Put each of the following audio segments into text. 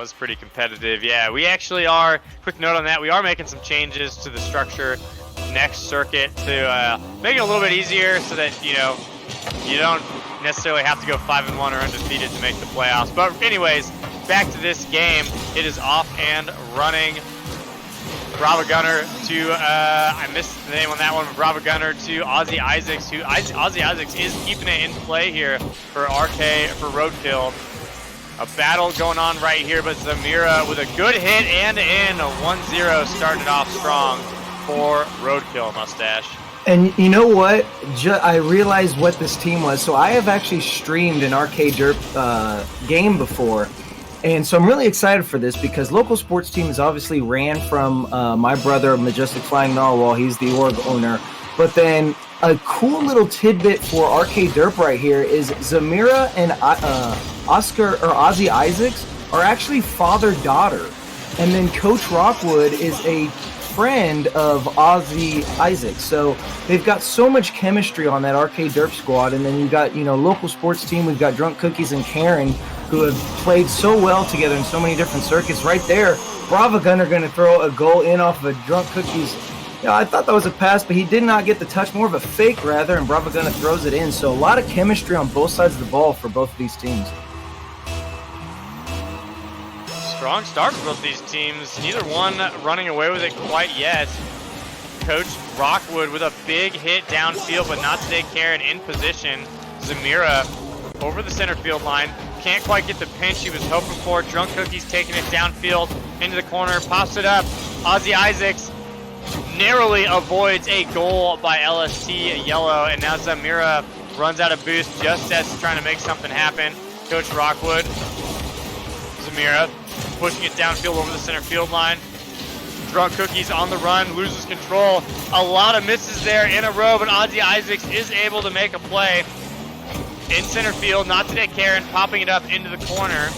was pretty competitive. Yeah, we actually are, quick note on that, we are making some changes to the structure next circuit to make it a little bit easier so that, you know, you don't necessarily have to go 5-1 or undefeated to make the playoffs. But anyways, back to this game. It is off and running. Bravo Gunner to, I missed the name on that one, but Bravo Gunner to Ozzy Isaacs, who Ozzy Isaacs is keeping it in play here for RK, for Roadkill. A battle going on right here, but Zamira with a good hit and in, a 1-0 starting off strong for Roadkill, Mustache. And you know what? I realized what this team was. So I have actually streamed an Arcade Derp game before. And so I'm really excited for this because local sports teams obviously ran from my brother, Majestic Flying Narwhal. He's the org owner. But then a cool little tidbit for Arcade Derp right here is Zamira and Oscar or Ozzy Isaacs are actually father-daughter. And then Coach Rockwood is a friend of Ozzy Isaacs. So they've got so much chemistry on that Arcade Derp squad. And then you got, you know, local sports team. We've got Drunk Cookies and Karen, who have played so well together in so many different circuits. Right there, Bravo Gunner going to throw a goal in off of a Drunk Cookies. You know, I thought that was a pass, but he did not get the touch, more of a fake rather, and Bravo Gunner throws it in. So a lot of chemistry on both sides of the ball for both of these teams. Strong start for both these teams. Neither one running away with it quite yet. Coach Rockwood with a big hit downfield, but not today. Karen in position. Zamira over the center field line. Can't quite get the pinch he was hoping for. Drunk Cookies taking it downfield into the corner. Pops it up. Ozzy Isaacs narrowly avoids a goal by LST Yellow. And now Zamira runs out of boost just as he's trying to make something happen. Coach Rockwood. Zamira pushing it downfield over the center field line. Drunk Cookies on the run, loses control. A lot of misses there in a row, but Ozzy Isaacs is able to make a play in center field. Not today, Karen popping it up into the corner.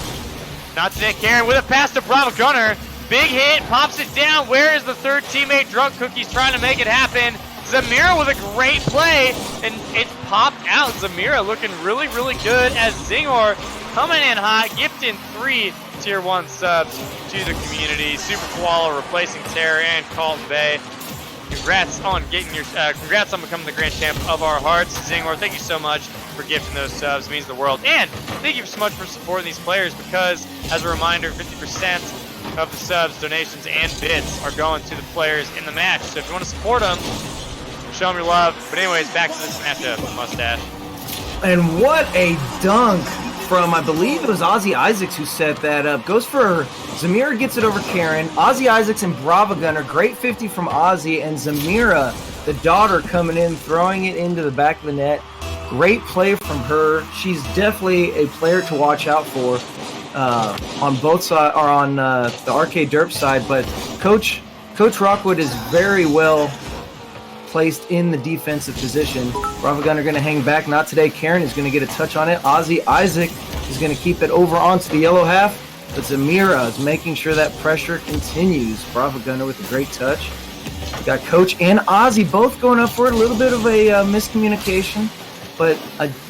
Not today, Karen with a pass to Bravo Gunner. Big hit, pops it down. Where is the third teammate? Drunk Cookies trying to make it happen. Zamira with a great play, and it popped out. Zamira looking really, really good as Zingor coming in hot, gifting 3 Tier 1 subs to the community. Super Koala replacing Terror and Calton Bay. Congrats on getting your, congrats on becoming the grand champ of our hearts. Zingor, thank you so much for gifting those subs. It means the world. And thank you so much for supporting these players because, as a reminder, 50% of the subs, donations, and bits are going to the players in the match. So if you want to support them, show them your love. But anyways, back to this matchup, Mustache. And what a dunk from, I believe it was Ozzy Isaacs who set that up. Goes for, Zamira gets it over Karen. Ozzy Isaacs and Bravo Gunner. Great 50 from Ozzy, and Zamira, the daughter, coming in, throwing it into the back of the net. Great play from her. She's definitely a player to watch out for on both sides, or on the Arcade Derp side. But Coach Rockwood is very well placed in the defensive position. Bravo Gunner going to hang back. Not today. Karen is going to get a touch on it. Ozzy Isaac is going to keep it over onto the yellow half. But Zamira is making sure that pressure continues. Bravo Gunner with a great touch. We got Coach and Ozzy both going up for it. A little bit of a miscommunication, but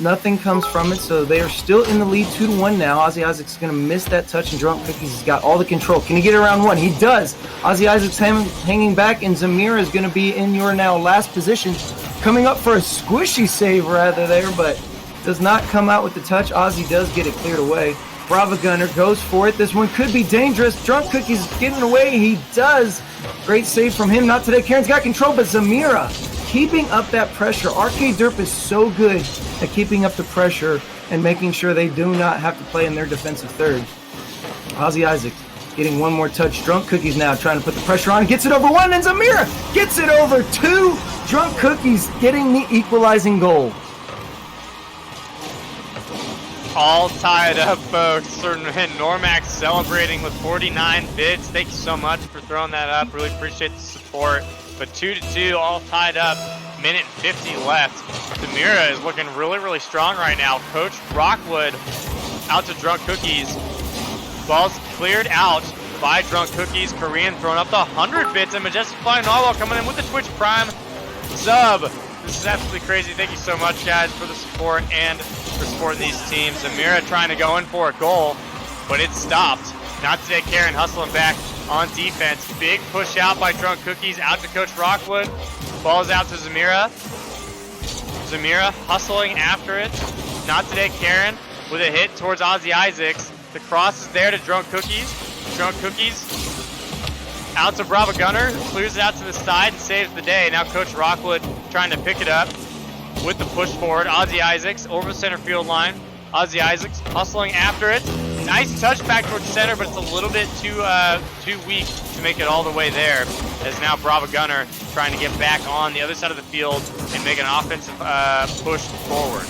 nothing comes from it. So they are still in the lead 2-1 now. Ozzy Isaac's going to miss that touch, and Drunk Cookies has got all the control. Can he get around one? He does. Ozzy Isaac's hanging back, and Zamira is going to be in your now last position. Coming up for a squishy save rather there, but does not come out with the touch. Ozzy does get it cleared away. Bravo Gunner goes for it. This one could be dangerous. Drunk Cookies getting away. He does. Great save from him. Not today. Karen's got control, but Zamira keeping up that pressure. Arcade Derp is so good at keeping up the pressure and making sure they do not have to play in their defensive third. Ozzy Isaac getting one more touch. Drunk Cookies now trying to put the pressure on. Gets it over one, and Zamira gets it over two. Drunk Cookies getting the equalizing goal. All tied up, folks. And Normax celebrating with 49 bits. Thank you so much for throwing that up. Really appreciate the support. But 2-2, all tied up. Minute 50 left. Zamira is looking really, really strong right now. Coach Rockwood out to Drunk Cookies. Ball's cleared out by Drunk Cookies. Korean throwing up the 100 bits. And Majestic Flying Narwhal coming in with the Twitch Prime sub. This is absolutely crazy. Thank you so much, guys, for the support and for supporting these teams. Zamira trying to go in for a goal, but it's stopped Not today, Karen hustling back on defense. Big push out by Drunk Cookies out to Coach Rockwood. Ball's out to Zamira. Zamira hustling after it. Not today, Karen with a hit towards Ozzy Isaacs. The cross is there to Drunk Cookies. Drunk Cookies out to Bravo Gunner, who clears it out to the side and saves the day. Now Coach Rockwood trying to pick it up with the push forward. Ozzy Isaacs over the center field line. Ozzy Isaacs hustling after it. Nice touch back towards center, but it's a little bit too weak to make it all the way there. As now Bravo Gunner trying to get back on the other side of the field and make an offensive push forward.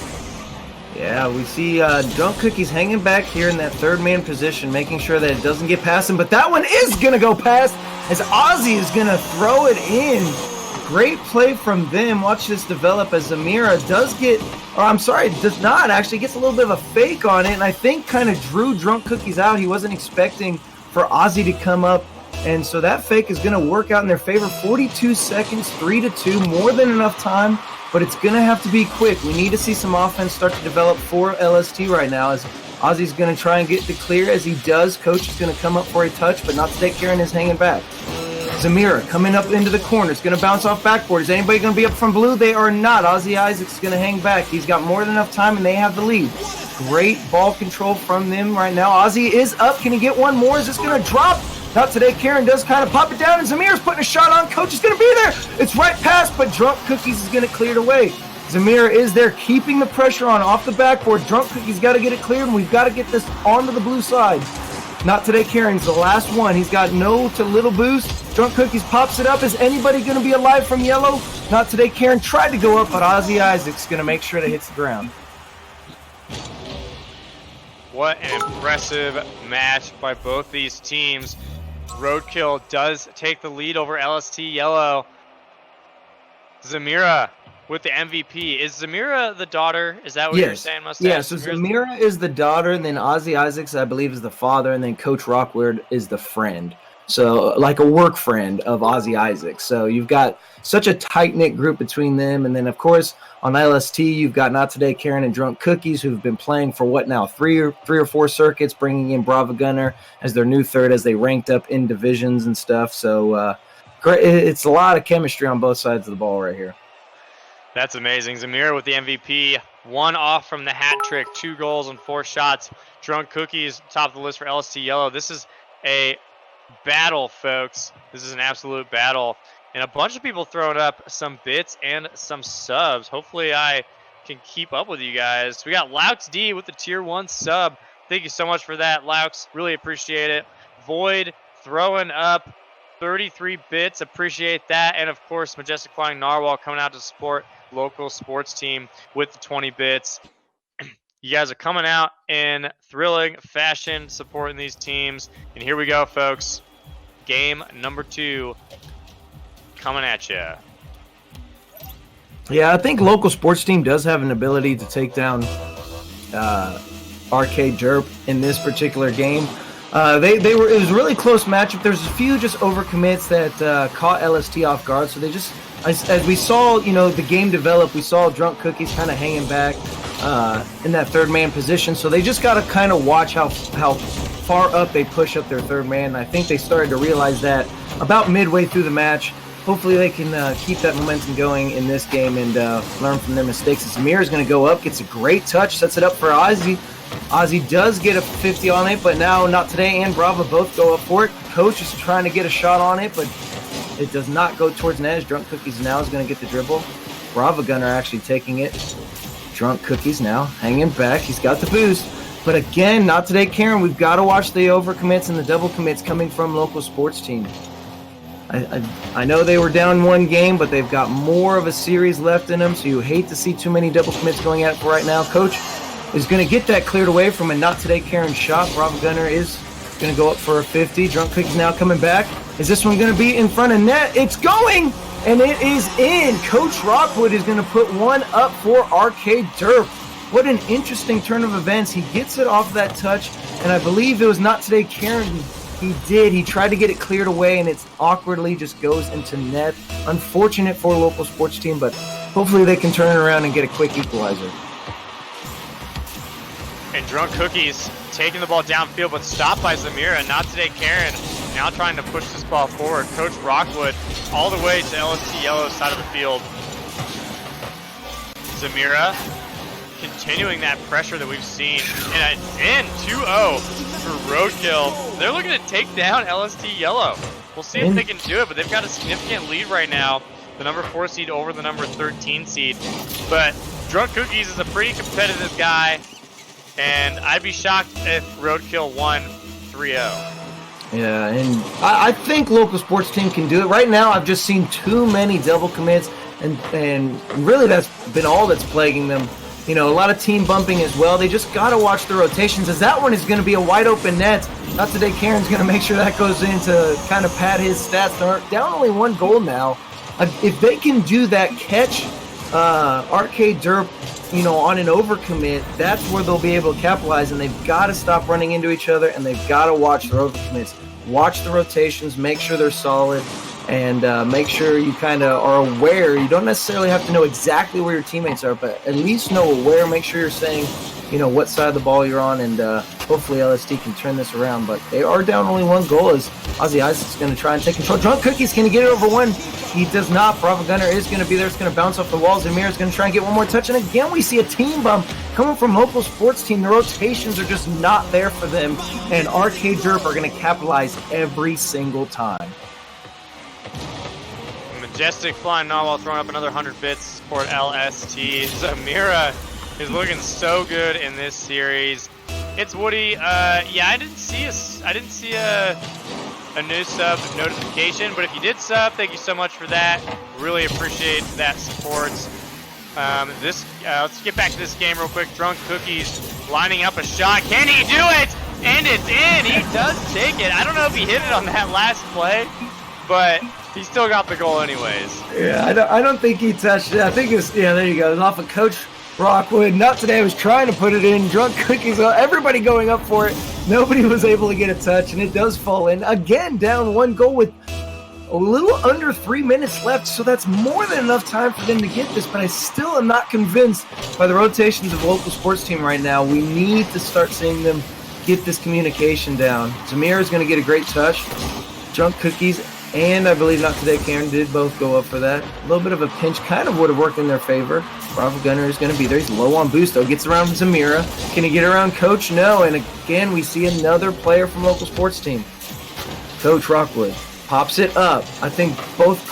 Yeah, we see Drunk Cookies hanging back here in that third man position, making sure that it doesn't get past him. But that one is going to go past as Ozzy is going to throw it in. Great play from them. Watch this develop as Zamira does not actually, gets a little bit of a fake on it, and I think kind of drew Drunk Cookies out. He wasn't expecting for Ozzy to come up, and so that fake is going to work out in their favor. 42 seconds, 3-2, more than enough time, but it's going to have to be quick. We need to see some offense start to develop for LST right now as Ozzy's going to try and get the clear. As he does, Coach is going to come up for a touch, but not today. Karen is hanging back. Zamira coming up into the corner. It's going to bounce off backboard. Is anybody going to be up from blue? They are not. Ozzy Isaacs is going to hang back. He's got more than enough time, and they have the lead. Great ball control from them right now. Ozzy is up. Can he get one more? Is this going to drop? Not today. Karen does kind of pop it down, and Zamira's putting a shot on. Coach is going to be there. It's right past, but Drunk Cookies is going to clear it away. Zamira is there, keeping the pressure on off the backboard. Drunk Cookies got to get it cleared, and we've got to get this onto the blue side. Not today, Karen's the last one. He's got no to little boost. Drunk Cookies pops it up. Is anybody going to be alive from yellow? Not today. Karen tried to go up, but Ozzy Isaacs going to make sure that it hits the ground. What an impressive match by both these teams. Roadkill does take the lead over LST Yellow. Zamira with the MVP. Is Zamira the daughter? Is that what you're saying, Mustang? Yeah, so Zamira is the daughter, and then Ozzy Isaacs, I believe, is the father, and then Coach Rockwood is the friend. So, like a work friend of Ozzy Isaacs. So you've got such a tight-knit group between them. And then, of course, on LST, you've got Not Today Karen and Drunk Cookies, who've been playing for three or four circuits, bringing in Bravo Gunner as their new third as they ranked up in divisions and stuff. So great. It's a lot of chemistry on both sides of the ball right here. That's amazing. Zamira with the MVP. 1 off from the hat trick. 2 goals and 4 shots. Drunk Cookies, top of the list for LST Yellow. This is a battle, folks. This is an absolute battle. And a bunch of people throwing up some bits and some subs. Hopefully I can keep up with you guys. We got Laux D with the tier 1 sub. Thank you so much for that, Laux. Really appreciate it. Void throwing up 33 bits. Appreciate that. And of course, Majestic Flying Narwhal coming out to support local sports team with the 20 bits. You guys are coming out in thrilling fashion supporting these teams. And here we go, folks. Game number 2 coming at you. Yeah, I think local sports team does have an ability to take down Arcade Derp in this particular game. It was a really close matchup. There's a few just overcommits that caught LST off guard. So they just, as we saw, the game develop, we saw Drunk Cookies kind of hanging back in that third man position. So they just got to kind of watch how far up they push up their third man. And I think they started to realize that about midway through the match. Hopefully they can keep that momentum going in this game and learn from their mistakes. Zamir is going to go up, gets a great touch, sets it up for Ozzy. Ozzy does get a 50 on it, but now Not Today and Bravo both go up for it. Coach is trying to get a shot on it, but it does not go towards net as Drunk Cookies now is going to get the dribble. Bravo Gunner actually taking it. Drunk Cookies now hanging back. He's got the boost. But again, Not Today Karen, we've got to watch the overcommits and the double commits coming from local sports team. I know they were down 1 game, but they've got more of a series left in them, so you hate to see too many double commits going at it for right now. Coach is going to get that cleared away from a Not Today Karen shot. Bravo Gunner is going to go up for a 50. Drunk Cookies now coming back. Is this one going to be in front of net? It's going, and it is in. Coach Rockwood is going to put one up for Arcade Derp. What an interesting turn of events. He gets it off that touch, and I believe it was Not Today Karen. He did. He tried to get it cleared away, and it awkwardly just goes into net. Unfortunate for a local sports team, but hopefully they can turn it around and get a quick equalizer. And Drunk Cookies taking the ball downfield, but stopped by Zamira. Not today, Karen. Now trying to push this ball forward. Coach Rockwood all the way to LST Yellow side of the field. Zamira continuing that pressure that we've seen. And in 2-0 for Roadkill. They're looking to take down LST Yellow. We'll see if they can do it, but they've got a significant lead right now. The number 4 seed over the number 13 seed. But Drunk Cookies is a pretty competitive guy, and I'd be shocked if Roadkill won 3-0. Yeah, and I think local sports team can do it. Right now, I've just seen too many double commits, and really that's been all that's plaguing them. You know, a lot of team bumping as well. They just got to watch the rotations, as that one is going to be a wide open net. Not today, Karen's going to make sure that goes in to kind of pad his stats. They're down only 1 goal now. If they can do that catch Arcade Derp, you know, on an overcommit, that's where they'll be able to capitalize, and they've got to stop running into each other, and they've got to watch their overcommits. Watch the rotations, make sure they're solid, and make sure you kind of are aware. You don't necessarily have to know exactly where your teammates are, but at least know where. Make sure you're saying, you know, what side of the ball you're on, and hopefully LST can turn this around. But they are down only 1 goal, as Ozzy Isaac's going to try and take control. Drunk Cookies, can he get it over 1? He does not. Bravo Gunner is going to be there. It's going to bounce off the walls. Zamir is going to try and get 1 more touch. And again, we see a team bump coming from local sports team. The rotations are just not there for them. And Arcade Derp are going to capitalize every single time. Majestic flying Narwhal throwing up another 100 bits for LST. Zamira is looking so good in this series. It's Woody. Yeah, I didn't see a new sub notification, but if you did sub, thank you so much for that. Really appreciate that support. Let's get back to this game real quick. Drunk Cookies lining up a shot. Can he do it? And it's in. He does take it. I don't know if he hit it on that last play, but he still got the goal anyways. Yeah, I don't think he touched it. I think it's, yeah, there you go. It was off of Coach Rockwood. Not today. I was trying to put it in. Drunk Cookies, everybody going up for it. Nobody was able to get a touch, and it does fall in. Again, down 1 goal with a little under 3 minutes left, so that's more than enough time for them to get this, but I still am not convinced by the rotations of the local sports team right now. We need to start seeing them get this communication down. Zamir is going to get a great touch. Drunk Cookies and I believe Not Today Karen did both go up for that. A little bit of a pinch kind of would have worked in their favor. Bravo Gunner is going to be there. He's low on boost, though. Gets around Zamira. Can he get around Coach? No. And again, we see another player from local sports team. Coach Rockwood pops it up. I think both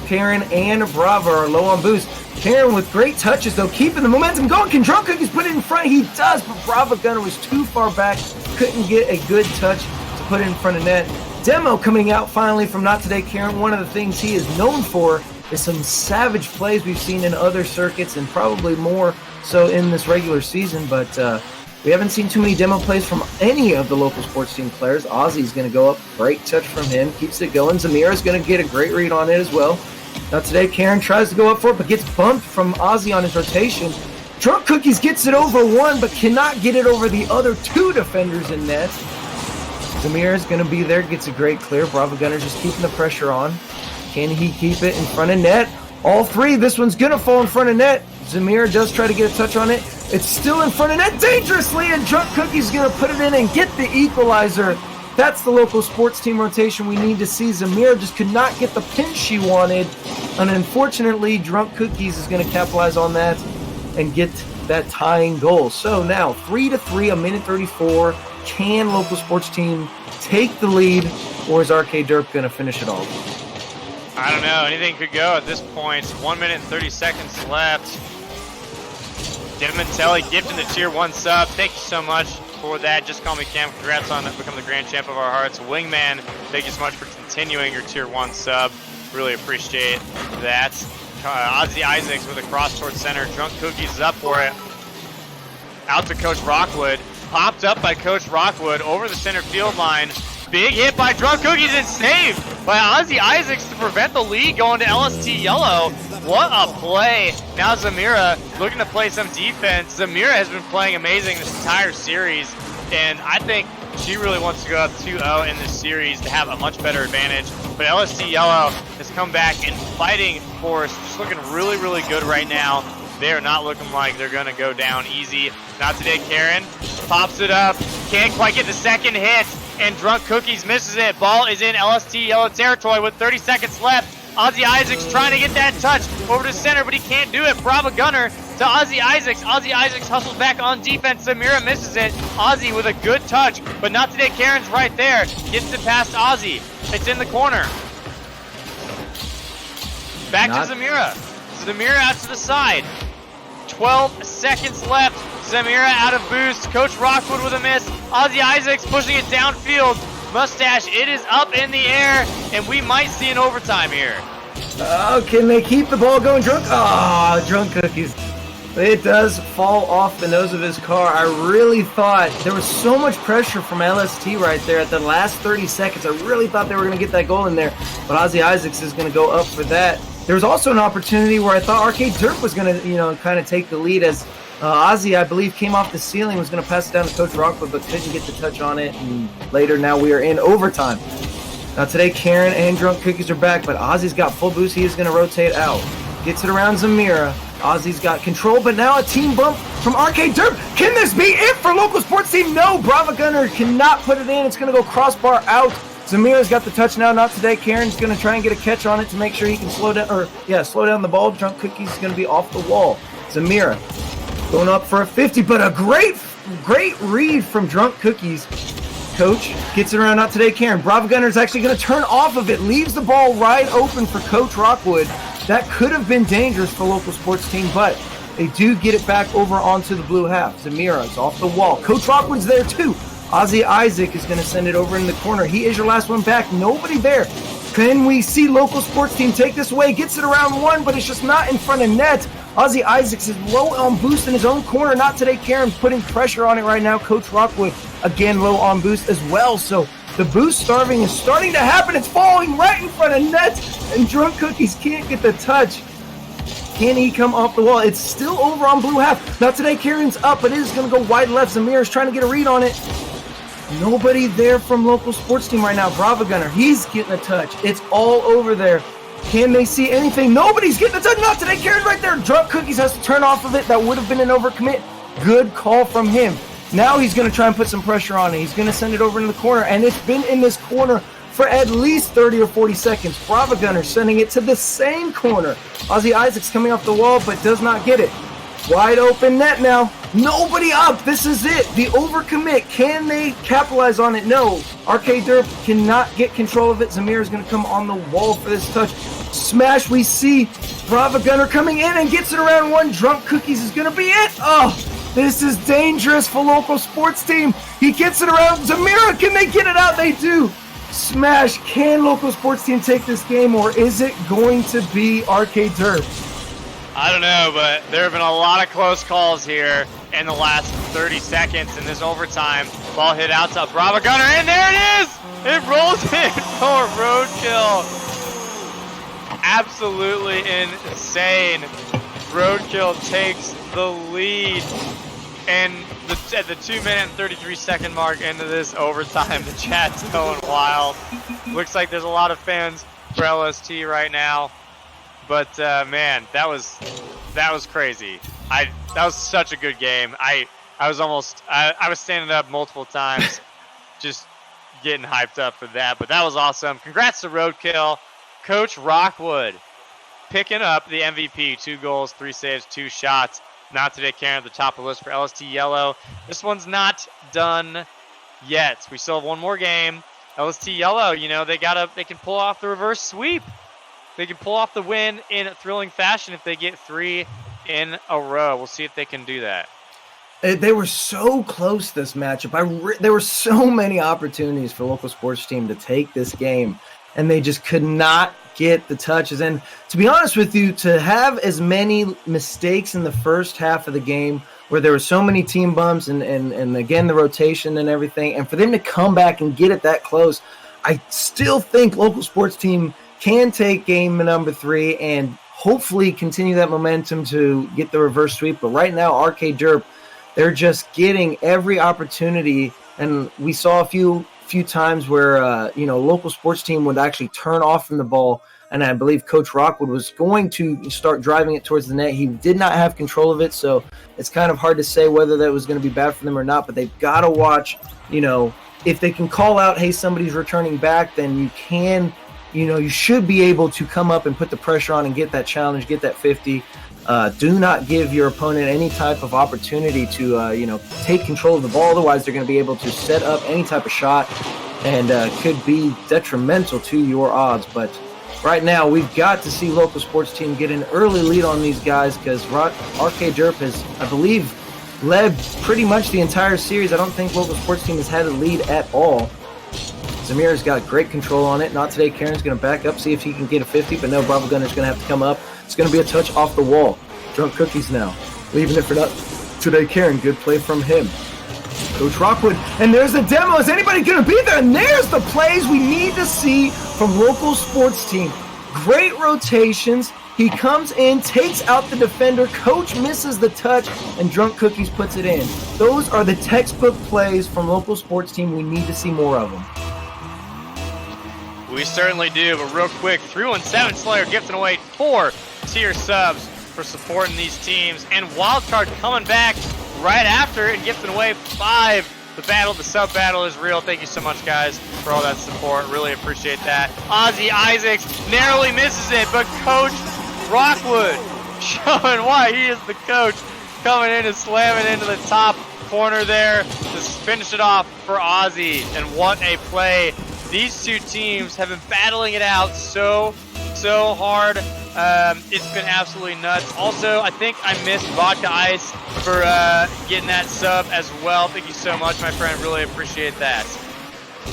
Karen and Bravo are low on boost. Karen with great touches, though, keeping the momentum going. Can Drunk Cookies put it in front? He does, but Bravo Gunner was too far back. Couldn't get a good touch to put it in front of net. Demo coming out finally from Not Today Karen. One of the things he is known for is some savage plays we've seen in other circuits and probably more so in this regular season, but we haven't seen too many demo plays from any of the local sports team players. Ozzy's going to go up. Great touch from him. Keeps it going. Zamira's going to get a great read on it as well. Not Today Karen tries to go up for it, but gets bumped from Ozzy on his rotation. Drunk Cookies gets it over 1, but cannot get it over the other 2 defenders in net. Zamir is going to be there, gets a great clear. Bravo Gunner just keeping the pressure on. Can he keep it in front of net? All 3. This one's going to fall in front of net. Zamir does try to get a touch on it. It's still in front of net dangerously, and Drunk Cookie's going to put it in and get the equalizer. That's the local sports team rotation we need to see. Zamir just could not get the pinch she wanted, and unfortunately, Drunk Cookies is going to capitalize on that and get that tying goal. So now 3-3, a minute 34. Can local sports team take the lead, or is Arcade Derp going to finish it off? I don't know. Anything could go at this point. 1 minute and 30 seconds left. Dementelli gifting the Tier 1 sub. Thank you so much for that. Just call me Cam. Congrats on becoming the grand champ of our hearts. Wingman, thank you so much for continuing your Tier 1 sub. Really appreciate that. Ozzy Isaacs with a cross towards center. Drunk Cookies is up for it. Out to Coach Rockwood. Popped up by Coach Rockwood over the center field line. Big hit by Drunk Cookies and saved by Ozzy Isaacs to prevent the lead going to LST Yellow. What a play. Now Zamira looking to play some defense. Zamira has been playing amazing this entire series, and I think she really wants to go up 2-0 in this series to have a much better advantage. But LST Yellow has come back in fighting force, just looking really, really good right now. they're not looking like they're going to go down easy. Not today, Karen. Pops it up. Can't quite get the second hit, and Drunk Cookies misses it. Ball is in LST yellow territory with 30 seconds left. Ozzy Isaacs trying to get that touch over to center, but he can't do it. Bravo Gunner to Ozzy Isaacs. Ozzy Isaacs hustles back on defense. Zamira misses it. Ozzy with a good touch, but not today. Karen's right there. Gets it past Ozzy. It's in the corner. Back to Zamira. Zamira out to the side. 12 seconds left. Zamira out of boost. Coach Rockwood with a miss. Ozzy Isaacs pushing it downfield. Mustache, it is up in the air, and we might see an overtime here. Oh, can they keep the ball going, Drunk? Oh, Drunk Cookies. It does fall off the nose of his car. I really thought there was so much pressure from LST right there at the last 30 seconds. I really thought they were going to get that goal in there, but Ozzy Isaacs is going to go up for that. There was also an opportunity where I thought Arcade Derp was going to, kind of take the lead as Ozzy, I believe, came off the ceiling, was going to pass it down to Coach Rockwood, but couldn't get the touch on it. And later, now we are in overtime. Now today, Karen and Drunk Cookies are back, but Ozzy's got full boost. He is going to rotate out. Gets it around Zamira. Ozzy's got control, but now a team bump from Arcade Derp. Can this be it for local sports team? No, Bravo Gunner cannot put it in. It's going to go crossbar out. Zamira's got the touch now, not today. Karen's going to try and get a catch on it to make sure he can slow down the ball. Drunk Cookies is going to be off the wall. Zamira going up for a 50, but a great read from Drunk Cookies. Coach gets it around, not today, Karen. Bravo Gunner is actually going to turn off of it, leaves the ball wide open for Coach Rockwood. That could have been dangerous for local sports team, but they do get it back over onto the blue half. Zamira is off the wall. Coach Rockwood's there too. Ozzy Isaac is going to send it over in the corner. He is your last one back. Nobody there. Can we see local sports team take this away? Gets it around one, but it's just not in front of net. Ozzy Isaacs is low on boost in his own corner. Not today. Karen's putting pressure on it right now. Coach Rockwood, again, low on boost as well. So the boost starving is starting to happen. It's falling right in front of net, and Drunk Cookies can't get the touch. Can he come off the wall? It's still over on blue half. Not today. Karen's up, but it is going to go wide left. Zamira's trying to get a read on it. Nobody there from local sports team right now. Bravo Gunner, he's getting a touch. It's all over there. Can they see anything? Nobody's getting a touch. Not today. Karen right there. Drunk Cookies has to turn off of it. That would have been an overcommit. Good call from him. Now he's going to try and put some pressure on it. He's going to send it over in the corner, and it's been in this corner for at least 30 or 40 seconds. Bravo Gunner sending it to the same corner. Ozzy Isaacs coming off the wall, but does not get it. Wide open net now. Nobody up. This is it. The overcommit. Can they capitalize on it? No. Arcade Derp cannot get control of it. Zamir is going to come on the wall for this touch. Smash. We see Bravo Gunner coming in and gets it around one. Drunk Cookies is going to be it. Oh, this is dangerous for local sports team. He gets it around. Zamira, can they get it out? They do. Smash. Can local sports team take this game, or is it going to be Arcade Derp? I don't know, but there have been a lot of close calls here in the last 30 seconds in this overtime. Ball hit out to Bravo Gunner, and there it is! It rolls in for Roadkill. Absolutely insane. Roadkill takes the lead. And at the 2 minute and 33 second mark into this overtime, the chat's going wild. Looks like there's a lot of fans for LST right now. But man, that was crazy. That was such a good game. I was standing up multiple times, just getting hyped up for that. But that was awesome. Congrats to Roadkill, Coach Rockwood, picking up the MVP. 2 goals, 3 saves, 2 shots. Not today, Karen at the top of the list for LST Yellow. This one's not done yet. We still have one more game. LST Yellow, they can pull off the reverse sweep. They can pull off the win in a thrilling fashion if they get 3 in a row. We'll see if they can do that. They were so close this matchup. There were so many opportunities for local sports team to take this game, and they just could not get the touches. And to be honest with you, to have as many mistakes in the first half of the game where there were so many team bumps and again, the rotation and everything, and for them to come back and get it that close, I still think local sports team can take game number 3 and hopefully continue that momentum to get the reverse sweep. But right now, Arcade Derp, they're just getting every opportunity. And we saw a few few times where, local sports team would actually turn off from the ball. And I believe Coach Rockwood was going to start driving it towards the net. He did not have control of it, so it's kind of hard to say whether that was going to be bad for them or not. But they've got to watch, if they can call out, hey, somebody's returning back, then you can, you should be able to come up and put the pressure on and get that challenge, get that 50. Do not give your opponent any type of opportunity to, take control of the ball. Otherwise, they're going to be able to set up any type of shot and could be detrimental to your odds. But right now, we've got to see local sports team get an early lead on these guys because RK Derp has, I believe, led pretty much the entire series. I don't think local sports team has had a lead at all. Zamir's got great control on it. Not today. Karen's going to back up, see if he can get a 50, but no, Bravo Gunner's going to have to come up. It's going to be a touch off the wall. Drunk Cookies now. Leaving it for not today. Karen, good play from him. Coach Rockwood, and there's the demo. Is anybody going to be there? And there's the plays we need to see from local sports team. Great rotations. He comes in, takes out the defender. Coach misses the touch, and Drunk Cookies puts it in. Those are the textbook plays from local sports team. We need to see more of them. We certainly do, but real quick, 317 Slayer gifting away 4 tier subs for supporting these teams, and Wildcard coming back right after and gifting away 5. The sub battle is real. Thank you so much, guys, for all that support. Really appreciate that. Ozzy Isaacs narrowly misses it, but Coach Rockwood showing why he is the coach, coming in and slamming into the top corner there to finish it off for Ozzy. And what a play. These two teams have been battling it out so hard. It's been absolutely nuts. Also, I think I missed Vodka Ice for getting that sub as well. Thank you so much, my friend. Really appreciate that.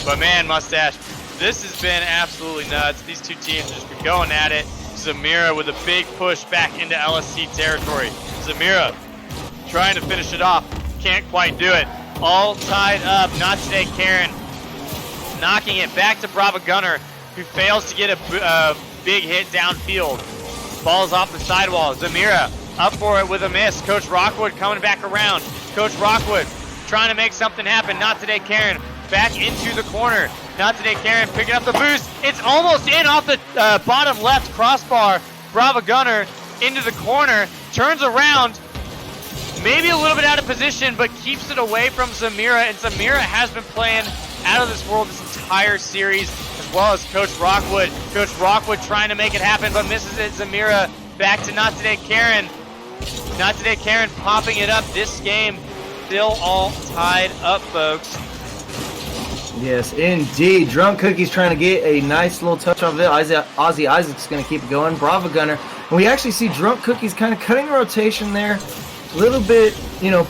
But man, Mustache, this has been absolutely nuts. These two teams have just been going at it. Zamira with a big push back into LSC territory. Zamira trying to finish it off. Can't quite do it. All tied up. Not today, Karen. Knocking it back to Bravo Gunner, who fails to get a big hit downfield. Ball's off the sidewall. Zamira up for it with a miss. Coach Rockwood coming back around. Coach Rockwood trying to make something happen. Not today, Karen. Back into the corner. Not today, Karen picking up the boost. It's almost in off the bottom left crossbar. Bravo Gunner into the corner. Turns around. Maybe a little bit out of position, but keeps it away from Zamira. And Zamira has been playing out of this world this entire series, as well as Coach Rockwood. Coach Rockwood trying to make it happen, but misses it. Zamira back to Not Today Karen. Not Today Karen popping it up. This game still all tied up, folks. Yes, indeed. Drunk Cookie's trying to get a nice little touch off of it. Ozzy Isaac's going to keep it going. Bravo Gunner. And we actually see Drunk Cookie's kind of cutting the rotation there. A little bit,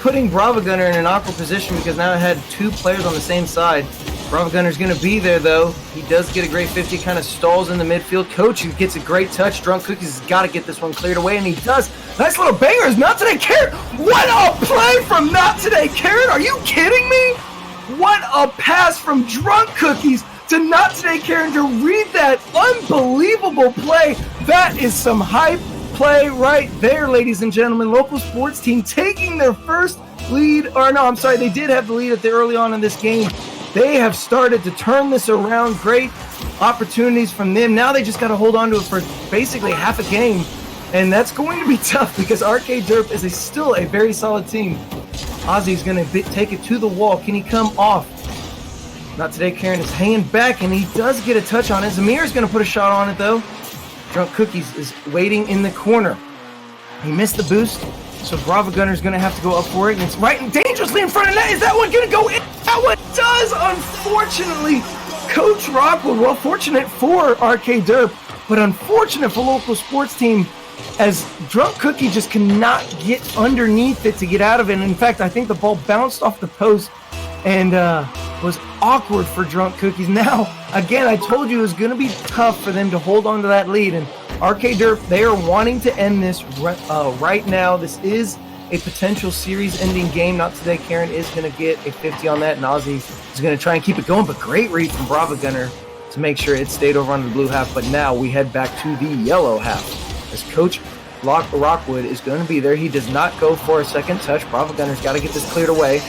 putting Bravo Gunner in an awkward position because now it had 2 players on the same side. Bravo Gunner's going to be there, though. He does get a great 50, kind of stalls in the midfield. Coach, who gets a great touch. Drunk Cookies has got to get this one cleared away, and he does. Nice little bangers. Not Today Karen. What a play from Not Today Karen. Are you kidding me? What a pass from Drunk Cookies to Not Today Karen to read that unbelievable play. That is some hype play right there, ladies and gentlemen. Local sports team taking their first lead. They did have the lead early on in this game. They have started to turn this around. Great opportunities from them. Now they just got to hold on to it for basically half a game. And that's going to be tough because RK Derp is still a very solid team. Ozzy's going to take it to the wall. Can he come off? Not Today Karen is hanging back, and he does get a touch on it. Zamir's going to put a shot on it, though. Drunk Cookies is waiting in the corner. He missed the boost, so Bravo Gunner's going to have to go up for it, and it's right and dangerously in front of net. Is that one going to go in? That one does, unfortunately. Coach Rockwood, well, fortunate for RK Derp, but unfortunate for local sports team, as Drunk Cookie just cannot get underneath it to get out of it. And in fact, I think the ball bounced off the post and was awkward for Drunk Cookies. Now, again, I told you it was going to be tough for them to hold on to that lead. And RK Derp, they are wanting to end this right now. This is a potential series-ending game. Not Today Karen is going to get a 50 on that, and Ozzy is going to try and keep it going. But great read from Bravo Gunner to make sure it stayed over on the blue half. But now we head back to the yellow half, as Coach Rockwood is going to be there. He does not go for a second touch. Bravo Gunner's got to get this cleared away.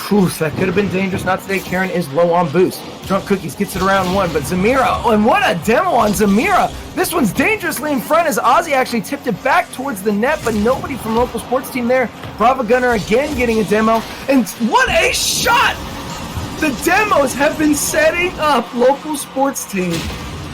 Whew, that could have been dangerous. Not today. Karen is low on boost. Drunk Cookies gets it around one, but Zamira, and what a demo on Zamira. This one's dangerously in front as Ozzy actually tipped it back towards the net, but nobody from local sports team there. Brava Gunner again getting a demo, and what a shot! The demos have been setting up local sports team,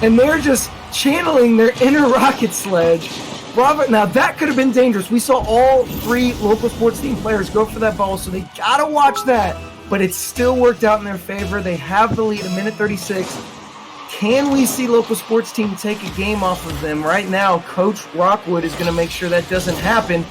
and they're just channeling their inner rocket sledge. Bravo, now that could have been dangerous. We saw all 3 local sports team players go for that ball, so they gotta watch that. But it still worked out in their favor. They have the lead, a minute 36. Can we see local sports team take a game off of them? Right now, Coach Rockwood is gonna make sure that doesn't happen,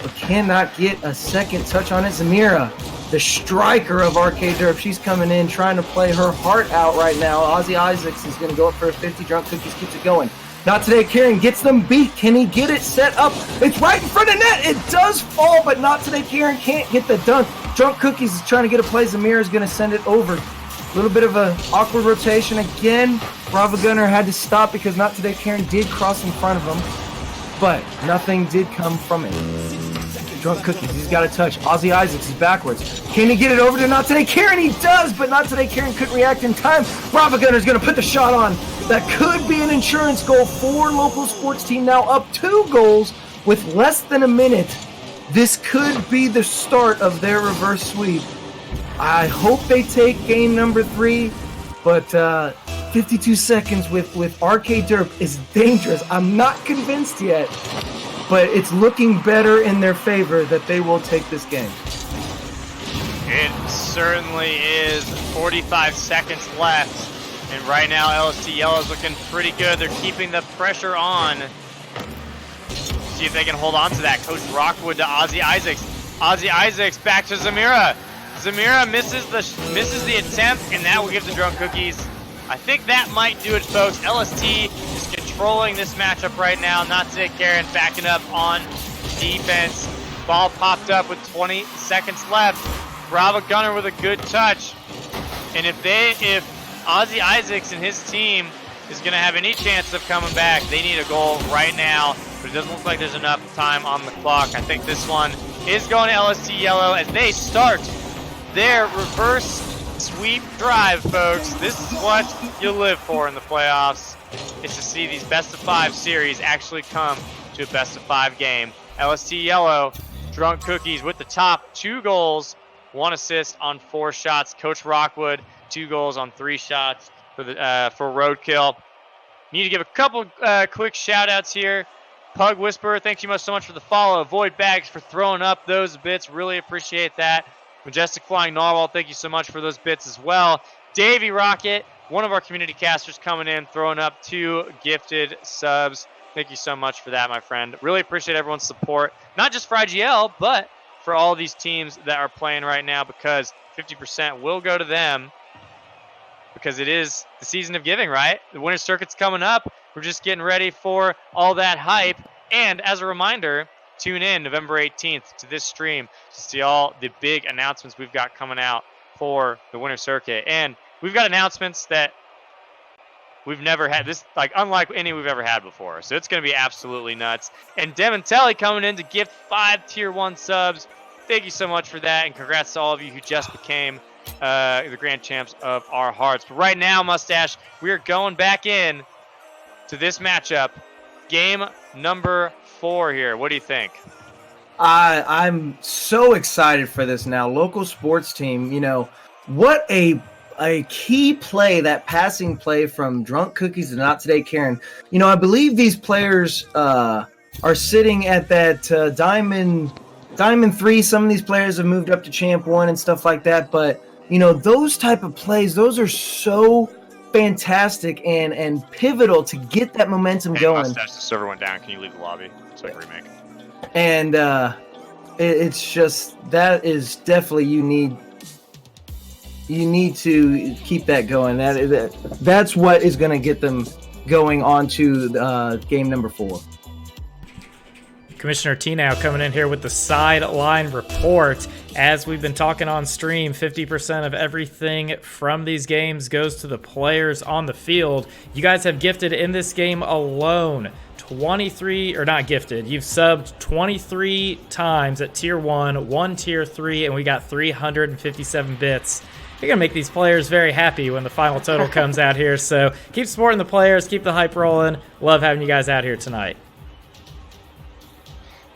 but cannot get a second touch on it. Zamira, the striker of Arcade Derp, she's coming in, trying to play her heart out right now. Ozzy Isaacs is gonna go up for a 50. Drunk Cookies keeps it going. Not today. Karen gets them beat. Can he get it set up? It's right in front of net. It does fall, but not today. Karen can't get the dunk. Drunk Cookies is trying to get a play. Zamira is going to send it over. A little bit of an awkward rotation again. Brava Gunner had to stop because not today. Karen did cross in front of him, but nothing did come from it. Drunk Cookies, he's got a touch. Ozzy Isaacs is backwards. Can he get it over to Not Today Karen? He does, but Not Today Karen couldn't react in time. Brava Gunner's going to put the shot on. That could be an insurance goal for local sports team, now up 2 goals with less than a minute. This could be the start of their reverse sweep. I hope they take game number 3, but 52 seconds with Arcade Derp is dangerous. I'm not convinced yet, but it's looking better in their favor that they will take this game. It certainly is. 45 seconds left. And right now, LST Yellow is looking pretty good. They're keeping the pressure on. See if they can hold on to that. Coach Rockwood to Ozzy Isaacs. Ozzy Isaacs back to Zamira. Zamira misses the attempt, and that will give the Drunk Cookies. I think that might do it, folks. LST is controlling this matchup right now. Not today, Karen backing up on defense. Ball popped up with 20 seconds left. Brava Gunner with a good touch. And if Ozzy Isaacs and his team is going to have any chance of coming back, they need a goal right now, but it doesn't look like there's enough time on the clock. I think this one is going to LST Yellow as they start their reverse sweep drive, folks. This is what you live for in the playoffs. It's to see these best-of-5 series actually come to a best-of-5 game. LST Yellow, Drunk Cookies with the top 2 goals, 1 assist on 4 shots. Coach Rockwood, 2 goals on 3 shots for Roadkill. Need to give a couple quick shout-outs here. Pug Whisperer, thank you so much for the follow. Void Bags for throwing up those bits. Really appreciate that. Majestic Flying Narwhal, thank you so much for those bits as well. Davey Rocket, one of our community casters coming in, throwing up 2 gifted subs. Thank you so much for that, my friend. Really appreciate everyone's support, not just for IGL, but for all these teams that are playing right now, because 50% will go to them, because it is the season of giving, right? The Winter Circuit's coming up. We're just getting ready for all that hype. And as a reminder, tune in November 18th to this stream to see all the big announcements we've got coming out for the Winter Circuit. And we've got announcements that we've never had, this like unlike any we've ever had before. So it's going to be absolutely nuts. And Demontelli coming in to gift 5 Tier 1 subs. Thank you so much for that, and congrats to all of you who just became the grand champs of our hearts. But right now, Mustache, we are going back in to this matchup, game number 4 here. What do you think? I'm so excited for this now. Local sports team, you know, what a key play, that passing play from Drunk Cookies to Not Today Karen. You know, I believe these players are sitting at that Diamond 3. Some of these players have moved up to Champ 1 and stuff like that, but you know, those type of plays, those are so fantastic and pivotal to get that momentum going. Mustache, the server went down. Can you leave the lobby so I can remake? And it's just, that is definitely, you need to keep that going. That's what is going to get them going on to game number 4. Commissioner T now coming in here with the sideline report. As we've been talking on stream, 50% of everything from these games goes to the players on the field. You guys have gifted in this game alone 23, or not gifted, you've subbed 23 times at tier 1, 1 tier 3, and we got 357 bits. You're going to make these players very happy when the final total comes out here. So keep supporting the players, keep the hype rolling. Love having you guys out here tonight.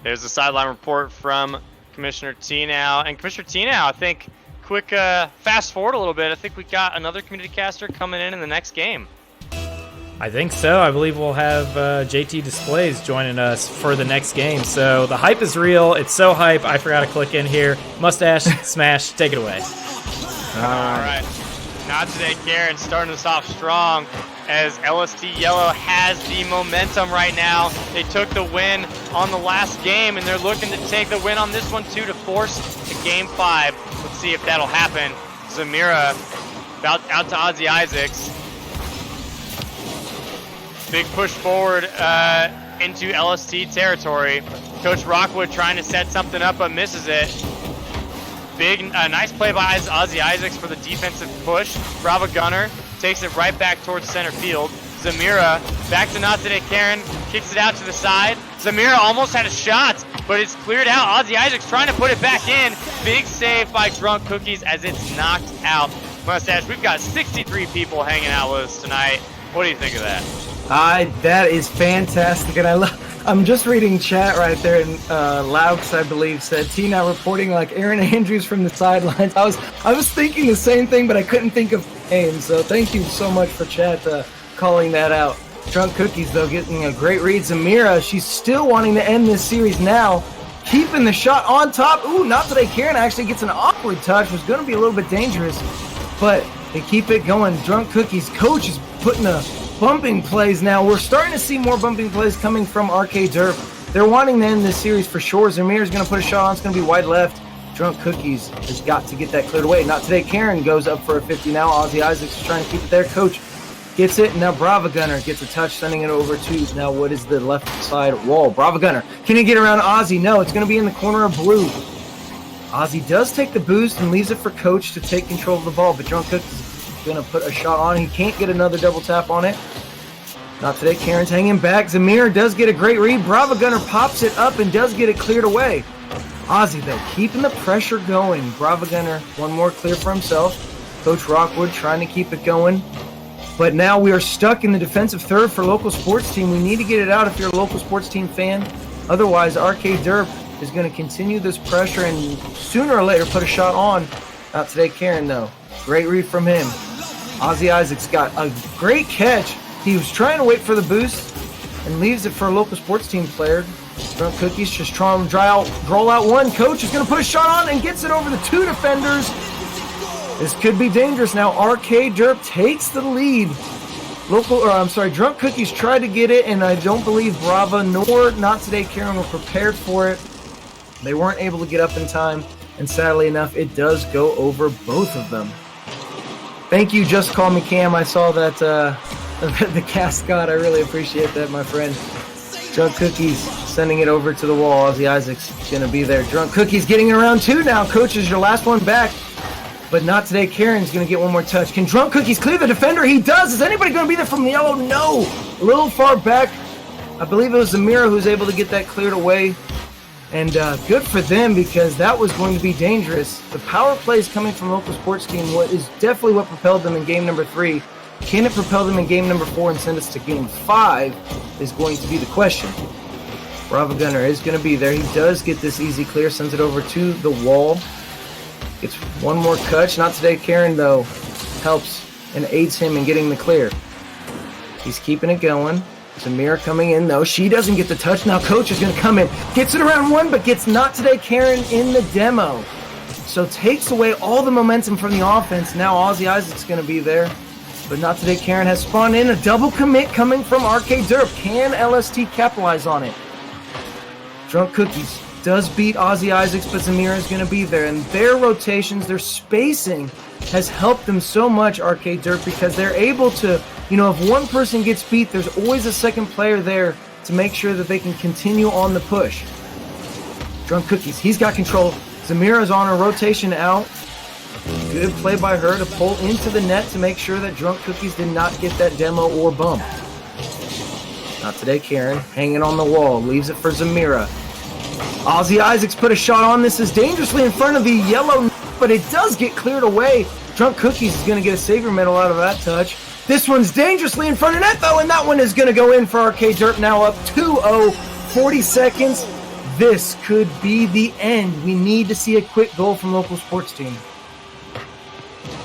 There's a sideline report from Commissioner T now. And Commissioner T now, I think, quick fast forward a little bit. I think we got another community caster coming in the next game. I think so. I believe we'll have JT Displays joining us for the next game. So the hype is real. It's so hype. I forgot to click in here. Mustache, Smash, take it away. All right. Not today, Karen, starting us off strong as LST Yellow has the momentum right now. They took the win on the last game, and they're looking to take the win on this one, too, to force to Game 5. Let's see if that'll happen. Zamira out to Ozzy Isaacs. Big push forward into LST territory. Coach Rockwood trying to set something up, but misses it. Nice play by Ozzy Isaacs for the defensive push. Brava Gunner takes it right back towards center field. Zamira back to Not Today Karen, kicks it out to the side. Zamira almost had a shot, but it's cleared out. Ozzy Isaacs trying to put it back in. Big save by Drunk Cookies as it's knocked out. Mustache, we've got 63 people hanging out with us tonight. What do you think of that? That is fantastic, and I'm just reading chat right there, and Laux, I believe, said Tina reporting like Aaron Andrews from the sidelines. I was thinking the same thing, but I couldn't think of names. So thank you so much for chat calling that out. Drunk Cookies though getting a great read. Zamira, she's still wanting to end this series now, keeping the shot on top. Ooh, Not Today Karen actually gets an awkward touch. Was going to be a little bit dangerous, but they keep it going. Drunk Cookies coach is putting a bumping plays now. We're starting to see more bumping plays coming from Arcade Derp. They're wanting to end this series for sure. Zamir's going to put a shot on. It's going to be wide left. Drunk Cookies has got to get that cleared away. Not Today Karen goes up for a 50 now. Ozzy Isaacs is trying to keep it there. Coach gets it. And now Brava Gunner gets a touch, sending it over to now what is the left side wall. Brava Gunner. Can he get around Ozzy? No, it's going to be in the corner of blue. Ozzy does take the boost and leaves it for Coach to take control of the ball. But Drunk Cookies going to put a shot on. He can't get another double tap on it. Not Today Karen's hanging back. Zamir does get a great read. Brava Gunner pops it up and does get it cleared away. Ozzy, though, keeping the pressure going. Brava Gunner, one more clear for himself. Coach Rockwood trying to keep it going. But now we are stuck in the defensive third for local sports team. We need to get it out if you're a local sports team fan. Otherwise, Arcade Derp is going to continue this pressure and sooner or later put a shot on. Not Today Karen, though. Great read from him. Ozzy Isaacs got a great catch. He was trying to wait for the boost and leaves it for a local sports team player. Drunk Cookies just trying to draw out one. Coach is going to put a shot on and gets it over the two defenders. This could be dangerous now. Arcade Derp takes the lead. Drunk Cookies tried to get it, and I don't believe Brava nor Not Today Karen were prepared for it. They weren't able to get up in time, and sadly enough, it does go over both of them. Thank you, Just Call Me Cam. I saw that the cast god. I really appreciate that, my friend. Drunk Cookies sending it over to the wall. Ozzy Isaacs going to be there. Drunk Cookies getting it around two now. Coach is your last one back. But Not Today Karen's going to get one more touch. Can Drunk Cookies clear the defender? He does. Is anybody going to be there from the yellow? No. A little far back. I believe it was Zamira who was able to get that cleared away. And good for them because that was going to be dangerous. The power plays coming from local sports team is definitely what propelled them in game number 3. Can it propel them in game number 4 and send us to game 5 is going to be the question. Brava Gunner is going to be there. He does get this easy clear, sends it over to the wall. Gets one more touch. Not Today Karen, though, helps and aids him in getting the clear. He's keeping it going. Zamira coming in, though. She doesn't get the touch. Now Coach is going to come in. Gets it around one, but gets Not Today Karen in the demo. So takes away all the momentum from the offense. Now Ozzy Isaac's going to be there. But Not Today Karen has spawned in. A double commit coming from Arcade Derp. Can LST capitalize on it? Drunk Cookies does beat Ozzy Isaacs, but Zamira is going to be there. And their rotations, their spacing has helped them so much, Arcade Derp, because they're able to, if one person gets beat, there's always a second player there to make sure that they can continue on the push. Drunk Cookies, he's got control. Zamira's on a rotation out. Good play by her to pull into the net to make sure that Drunk Cookies did not get that demo or bump. Not today, Karen. Hanging on the wall. Leaves it for Zamira. Ozzy Isaacs put a shot on. This is dangerously in front of the yellow, but it does get cleared away. Drunk Cookies is going to get a savior medal out of that touch. This one's dangerously in front of net, though, and that one is going to go in for Arcade Derp. Now up 2-0, 40 seconds. This could be the end. We need to see a quick goal from local sports team.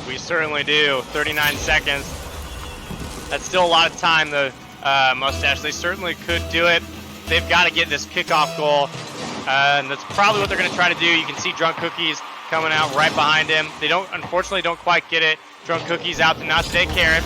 We certainly do. 39 seconds. That's still a lot of time, though, Mustache. They certainly could do it. They've got to get this kickoff goal, and that's probably what they're going to try to do. You can see Drunk Cookies coming out right behind him. They unfortunately don't quite get it. Drunk Cookies out to Not Today Karen.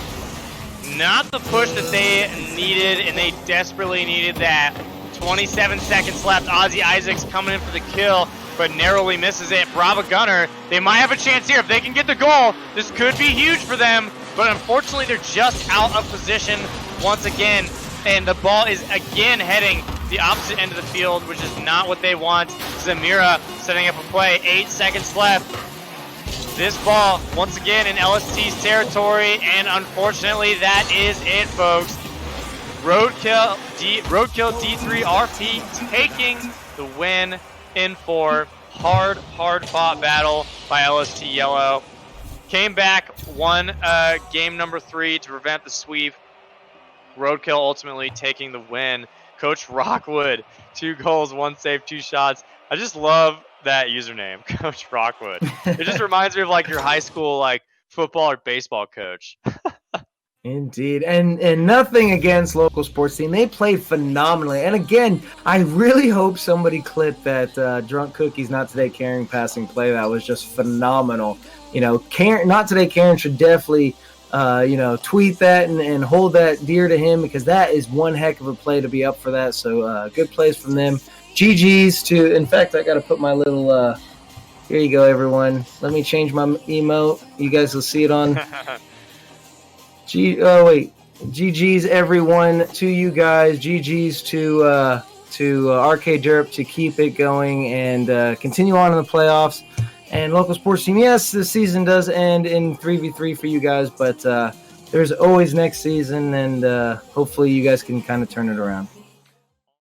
Not the push that they needed, and they desperately needed that. 27 seconds left. Ozzy Isaacs coming in for the kill, but narrowly misses it. Brava Gunner, they might have a chance here. If they can get the goal, this could be huge for them, but unfortunately they're just out of position once again, and the ball is again heading the opposite end of the field, which is not what they want. Zamira setting up a play. 8 seconds left. This ball, once again, in LST's territory, and unfortunately, that is it, folks. Roadkill D3 RP taking the win in 4. Hard-fought battle by LST Yellow. Came back, won game number 3 to prevent the sweep. Roadkill ultimately taking the win. Coach Rockwood, 2 goals, 1 save, 2 shots. I just love that username, Coach Rockwood. It just reminds me of like your high school like football or baseball coach. Indeed, and nothing against local sports team. They played phenomenally. And again, I really hope somebody clipped that Drunk Cookies Not Today Karen passing play. That was just phenomenal. You know, Karen, Not Today Karen should definitely tweet that and hold that dear to him, because that is one heck of a play to be up for that. So good plays from them. GG's to, in fact, I got to put my little, here you go, everyone. Let me change my emote. You guys will see it on. GG's, everyone, to you guys. GG's to Arcade Derp to keep it going and continue on in the playoffs. And local sports team, yes, this season does end in 3v3 for you guys, but there's always next season, and hopefully you guys can kind of turn it around.